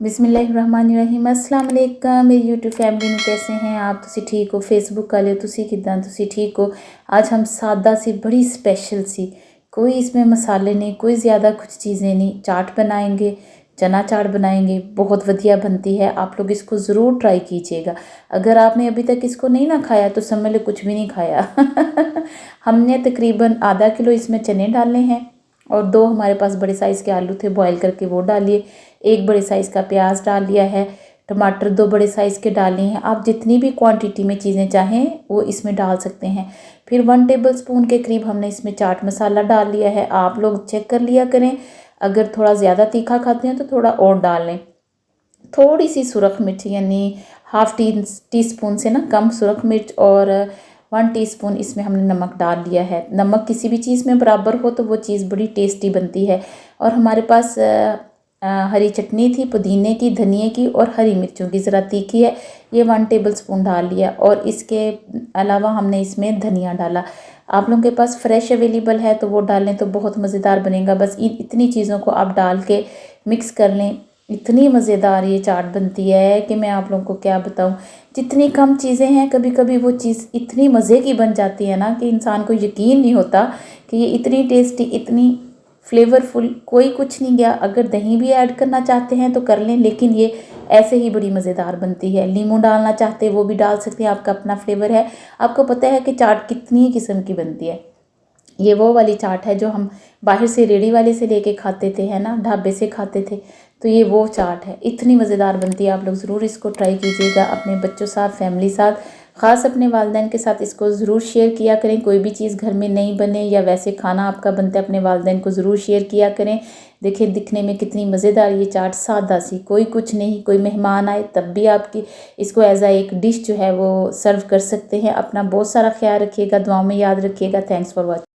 बिस्मिल्लाहिर्रहमानिर्रहीम। अस्सलाम वालेकुम मेरी यूट्यूब फैमिली में कैसे हैं आप? तुसी ठीक हो? फेसबुक वाले तुसी किदां? तुसी ठीक हो? आज हम सादा सी बड़ी स्पेशल सी, कोई इसमें मसाले नहीं, कोई ज़्यादा कुछ चीज़ें नहीं, चाट बनाएंगे। चना चाट बनाएंगे, बहुत वधिया बनती है। आप लोग इसको ज़रूर ट्राई कीजिएगा। अगर आपने अभी तक इसको नहीं ना खाया तो समझ लो कुछ भी नहीं खाया। हमने तकरीबन आधा किलो इसमें चने डाले हैं और 2 हमारे पास बड़े साइज़ के आलू थे, बॉयल करके वो डालिए। 1 बड़े साइज़ का प्याज डाल लिया है। टमाटर 2 बड़े साइज़ के डाले हैं। आप जितनी भी क्वांटिटी में चीज़ें चाहें वो इसमें डाल सकते हैं। फिर 1 टेबलस्पून के करीब हमने इसमें चाट मसाला डाल लिया है। आप लोग चेक कर लिया करें, अगर थोड़ा ज़्यादा तीखा खाते हैं तो थोड़ा और डाल लें। थोड़ी सी सुरख मिर्च यानी हाफ़ टी स्पून से ना कम सुरख मिर्च, और 1 टीस्पून इसमें हमने नमक डाल लिया है। नमक किसी भी चीज़ में बराबर हो तो वो चीज़ बड़ी टेस्टी बनती है। और हमारे पास हरी चटनी थी, पुदीने की, धनिए की और हरी मिर्चों की, ज़रा तीखी है, ये 1 टेबलस्पून डाल लिया। और इसके अलावा हमने इसमें धनिया डाला। आप लोगों के पास फ्रेश अवेलेबल है तो वो डालें तो बहुत मज़ेदार बनेगा। बस इतनी चीज़ों को आप डाल के मिक्स कर लें, इतनी मज़ेदार ये चाट बनती है कि मैं आप लोगों को क्या बताऊं। जितनी कम चीज़ें हैं कभी कभी वो चीज़ इतनी मज़े की बन जाती है ना कि इंसान को यकीन नहीं होता कि ये इतनी टेस्टी, इतनी फ्लेवरफुल। कोई कुछ नहीं गया, अगर दही भी ऐड करना चाहते हैं तो कर लें, लेकिन ये ऐसे ही बड़ी मज़ेदार बनती है। नींबू डालना चाहते हैं वो भी डाल सकते हैं, आपका अपना फ्लेवर है। आपको पता है कि चाट कितनी किस्म की बनती है। ये वो वाली चाट है जो हम बाहर से रेडी वाले से लेके खाते थे, है ना, ढाबे से खाते थे, तो ये वो चाट है। इतनी मज़ेदार बनती है। आप लोग ज़रूर इसको ट्राई कीजिएगा अपने बच्चों साथ, फैमिली साथ, ख़ास अपने वालिदैन के साथ इसको ज़रूर शेयर किया करें। कोई भी चीज़ घर में नहीं बने या वैसे खाना आपका बनता है, अपने वालिदैन को ज़रूर शेयर किया करें। देखिए दिखने में कितनी मज़ेदार ये चाट, सादा सी, कोई कुछ नहीं, कोई मेहमान आए तब भी आपकी इसको एज आ एक डिश जो है वो सर्व कर सकते हैं। अपना बहुत सारा ख्याल रखिएगा, दुआओं में याद रखिएगा। Thanks for watching.